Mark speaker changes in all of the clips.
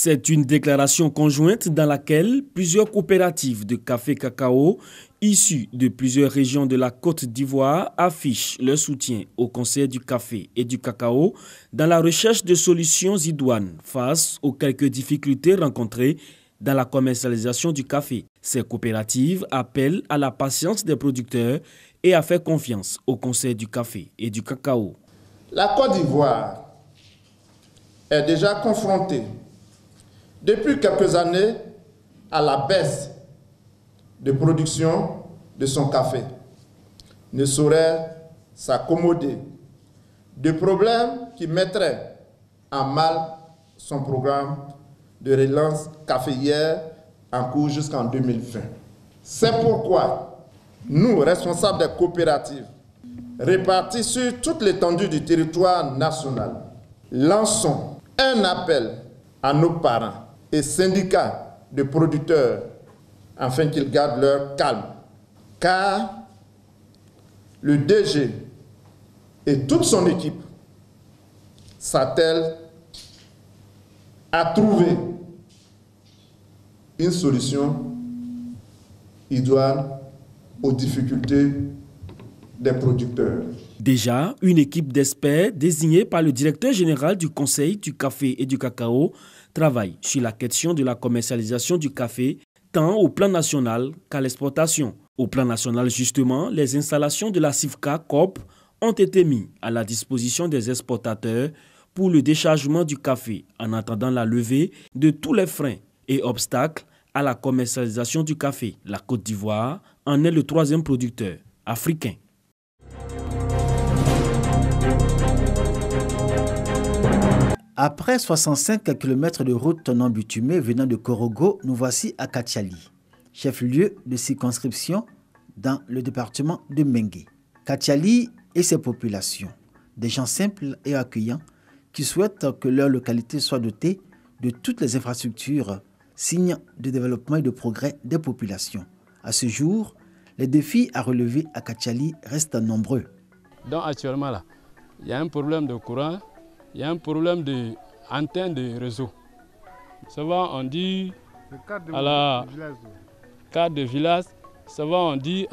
Speaker 1: C'est une déclaration conjointe dans laquelle plusieurs coopératives de café-cacao issues de plusieurs régions de la Côte d'Ivoire affichent leur soutien au Conseil du café et du cacao dans la recherche de solutions idoines face aux quelques difficultés rencontrées dans la commercialisation du café. Ces coopératives appellent à la patience des producteurs et à faire confiance au Conseil du café et du cacao.
Speaker 2: La Côte d'Ivoire est déjà confrontée depuis quelques années à la baisse de production de son café, ne saurait s'accommoder de problèmes qui mettraient en mal son programme de relance caféière en cours jusqu'en 2020. C'est pourquoi nous, responsables des coopératives, répartis sur toute l'étendue du territoire national, lançons un appel à nos parents et syndicats de producteurs afin qu'ils gardent leur calme. Car le DG et toute son équipe s'attellent à trouver une solution idoine aux difficultés des producteurs.
Speaker 1: Déjà, une équipe d'experts désignée par le directeur général du Conseil du café et du cacao travaille sur la question de la commercialisation du café tant au plan national qu'à l'exportation. Au plan national, justement, les installations de la CIFCA Corp ont été mises à la disposition des exportateurs pour le déchargement du café en attendant la levée de tous les freins et obstacles à la commercialisation du café. La Côte d'Ivoire en est le troisième producteur africain.
Speaker 3: Après 65 km de route non bitumée venant de Korogo, nous voici à Katiali, chef-lieu de circonscription dans le département de Mengué. Katiali et ses populations, des gens simples et accueillants qui souhaitent que leur localité soit dotée de toutes les infrastructures, signe de développement et de progrès des populations. À ce jour, les défis à relever à Katiali restent nombreux.
Speaker 4: Donc actuellement, là, il y a un problème de courant. Il y a un problème d'antenne de réseau. Souvent on dit à la carte de village, souvent on dit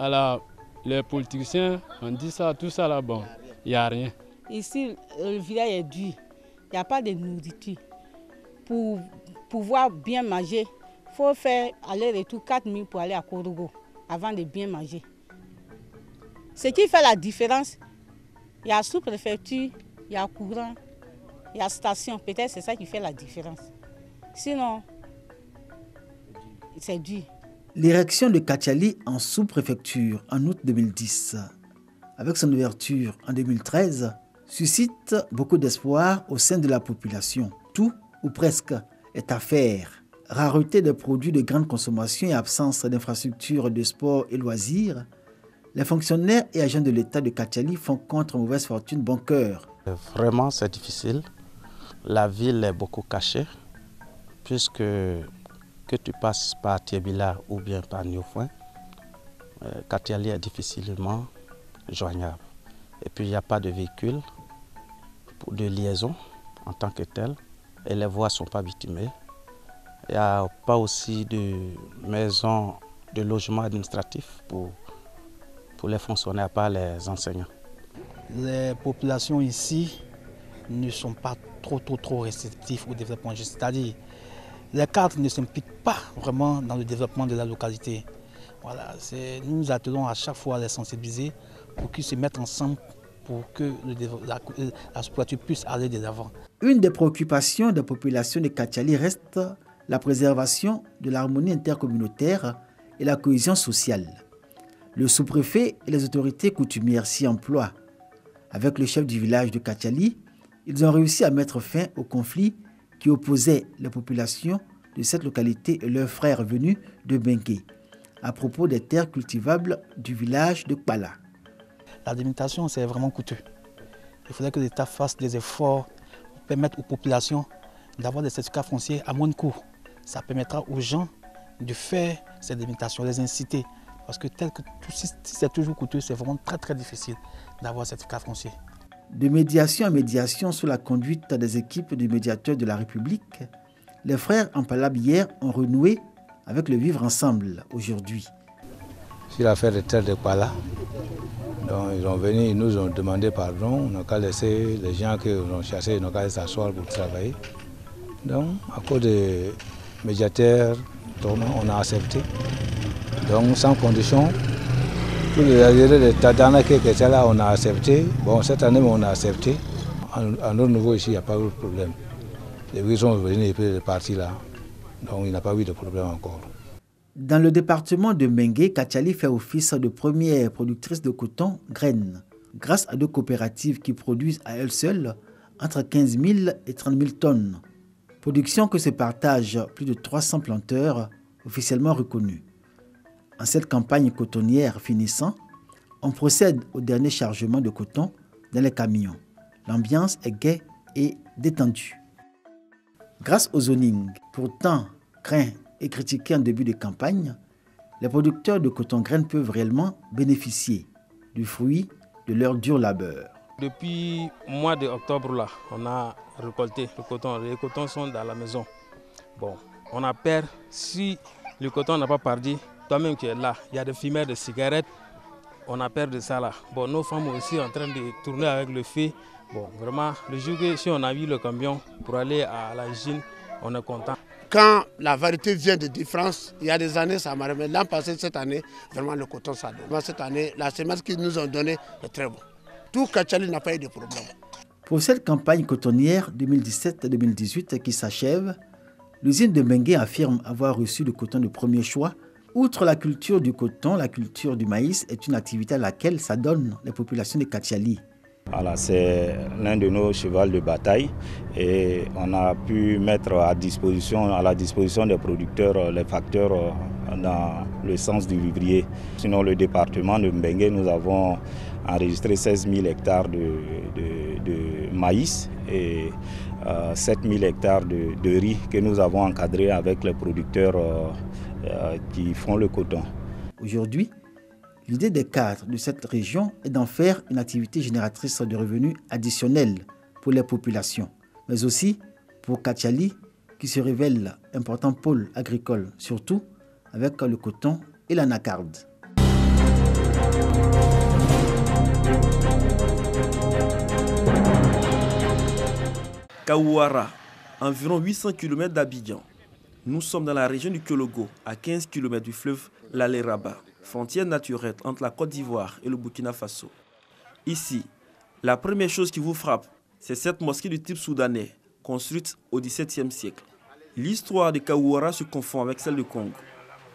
Speaker 4: les politiciens, on dit ça, tout ça là, bon, il n'y a rien.
Speaker 5: Ici, le village est dur, il n'y a pas de nourriture. Pour pouvoir bien manger, il faut faire aller-retour 4 000 pour aller à Korogo avant de bien manger. Ce qui fait la différence, il y a sous-préfecture, il y a courant. Il y a station, peut-être c'est ça qui fait la différence. Sinon, c'est dur.
Speaker 3: L'érection de Katiali en sous-préfecture en août 2010, avec son ouverture en 2013, suscite beaucoup d'espoir au sein de la population. Tout, ou presque, est à faire. Rareté des produits de grande consommation et absence d'infrastructures de sport et loisirs, les fonctionnaires et agents de l'État de Katiali font contre mauvaise fortune bon cœur.
Speaker 6: Vraiment, c'est difficile. La ville est beaucoup cachée, puisque que tu passes par Tiebila ou bien par Niofouin, Katiali est difficilement joignable. Et puis il n'y a pas de véhicule de liaison en tant que tel, et les voies ne sont pas bitumées. Il n'y a pas aussi de maison de logement administratif pour les fonctionnaires, pas les enseignants.
Speaker 7: Les populations ici ne sont pas trop réceptifs au développement. C'est-à-dire, les cadres ne s'impliquent pas vraiment dans le développement de la localité. Voilà, nous nous attelons à chaque fois à les sensibiliser pour qu'ils se mettent ensemble pour que la sous-préfecture puisse aller de l'avant.
Speaker 3: Une des préoccupations des populations de Katiali reste la préservation de l'harmonie intercommunautaire et la cohésion sociale. Le sous-préfet et les autorités coutumières s'y emploient. Avec le chef du village de Katiali, ils ont réussi à mettre fin au conflit qui opposait les populations de cette localité et leurs frères venus de Bengué à propos des terres cultivables du village de Kpala.
Speaker 7: La délimitation, c'est vraiment coûteux. Il faudrait que l'État fasse des efforts pour permettre aux populations d'avoir des certificats fonciers à moins de coût. Ça permettra aux gens de faire ces délimitations, les inciter. Parce que si c'est toujours coûteux, c'est vraiment très difficile d'avoir ces certificats fonciers.
Speaker 3: De médiation en médiation sous la conduite des équipes du médiateur de la République, Les frères Ampalab hier ont renoué avec le vivre ensemble aujourd'hui.
Speaker 8: Sur l'affaire de terre de Pala, donc ils sont venus, ils nous ont demandé pardon, on n'a qu'à laisser les gens qui ont chassé, ils n'ont qu'à s'asseoir pour travailler. Donc à cause des médiateurs, on a accepté. Donc sans condition, tous les arriérés de Tadana qui étaient là, on a accepté. Bon, cette année, on a accepté. À notre niveau ici, il n'y a pas eu de problème. Les gens sont venus et puis les partis là. Donc il n'y a pas eu de problème encore.
Speaker 3: Dans le département de Mengué, Katiali fait office de première productrice de coton graines, grâce à 2 coopératives qui produisent à elles seules entre 15 000 et 30 000 tonnes. Production que se partagent plus de 300 planteurs officiellement reconnus. En cette campagne cotonnière finissant, on procède au dernier chargement de coton dans les camions. L'ambiance est gaie et détendue. Grâce au zoning, pourtant craint et critiqué en début de campagne, les producteurs de coton graines peuvent réellement bénéficier du fruit de leur dur labeur.
Speaker 4: Depuis le mois d'octobre, là, on a récolté le coton. Les cotons sont dans la maison. Bon, on a peur, si le coton n'a pas parti, toi-même qui es là, il y a des fumeurs de cigarettes, on a peur de ça là. Bon, nos femmes aussi en train de tourner avec le feu. Bon, vraiment, le jour que si on a vu le camion pour aller à la usine, on est content.
Speaker 9: Quand la variété vient de différence, il y a des années, ça m'a remis. L'an passé, cette année, vraiment le coton ça donne. Cette année, la semence qu'ils nous ont donnée est très bonne. Tout Katiali n'a pas eu de problème.
Speaker 3: Pour cette campagne cotonnière 2017-2018 qui s'achève, l'usine de Mengué affirme avoir reçu le coton de premier choix. Outre la culture du coton, la culture du maïs est une activité à laquelle s'adonnent les populations de Katiali.
Speaker 10: Voilà, c'est l'un de nos chevaux de bataille et on a pu mettre à la disposition des producteurs les facteurs dans le sens du vivrier. Sinon, le département de Mbengue, nous avons enregistré 16 000 hectares de maïs et 7 000 hectares de riz que nous avons encadrés avec les producteurs qui font le coton.
Speaker 3: Aujourd'hui, l'idée des cadres de cette région est d'en faire une activité génératrice de revenus additionnels pour les populations, mais aussi pour Katiali, qui se révèle important pôle agricole, surtout avec le coton et l'anacarde.
Speaker 1: Kawouara, environ 800 km d'Abidjan. Nous sommes dans la région du Kologo, à 15 km du fleuve l'Aléraba, frontière naturelle entre la Côte d'Ivoire et le Burkina Faso. Ici, la première chose qui vous frappe, c'est cette mosquée de type soudanais, construite au XVIIe siècle. L'histoire de Kawouara se confond avec celle de Congo.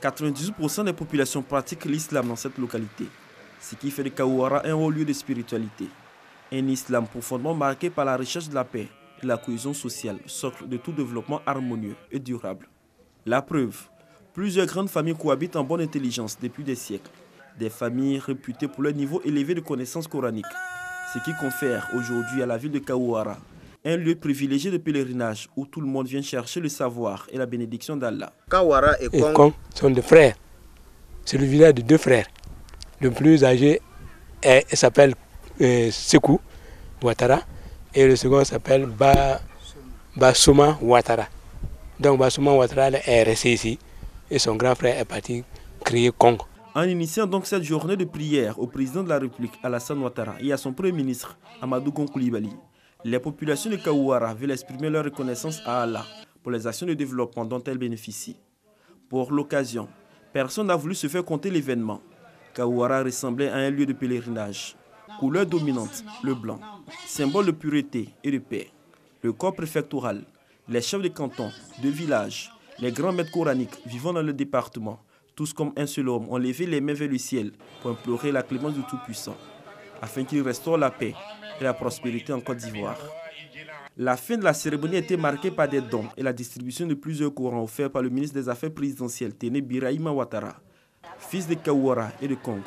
Speaker 1: 98% des populations pratiquent l'islam dans cette localité, ce qui fait de Kawouara un haut lieu de spiritualité. Un islam profondément marqué par la recherche de la paix et la cohésion sociale, socle de tout développement harmonieux et durable. La preuve, plusieurs grandes familles cohabitent en bonne intelligence depuis des siècles. Des familles réputées pour leur niveau élevé de connaissances coraniques, ce qui confère aujourd'hui à la ville de Kawouara un lieu privilégié de pèlerinage où tout le monde vient chercher le savoir et la bénédiction d'Allah.
Speaker 11: Kawouara et Kong sont des frères. C'est le village de 2 frères. Le plus âgé s'appelle Sekou Ouattara et le second s'appelle Bassouma Ouattara. Donc Bassouma Ouattara est resté ici et son grand frère est parti créer Kong.
Speaker 1: En initiant donc cette journée de prière au président de la République Alassane Ouattara et à son premier ministre Amadou Gon Coulibaly, les populations de Kawouara veulent exprimer leur reconnaissance à Allah pour les actions de développement dont elles bénéficient. Pour l'occasion, personne n'a voulu se faire compter l'événement. Kawouara ressemblait à un lieu de pèlerinage. Couleur dominante, le blanc, symbole de pureté et de paix. Le corps préfectoral, les chefs de canton, de village, les grands maîtres coraniques vivant dans le département, tous comme un seul homme, ont levé les mains vers le ciel pour implorer la clémence du Tout-Puissant, afin qu'il restaure la paix et la prospérité en Côte d'Ivoire. La fin de la cérémonie a été marquée par des dons et la distribution de plusieurs Corans offerts par le ministre des Affaires présidentielles, Téné Birahima Ouattara, fils de Kawouara et de Congo.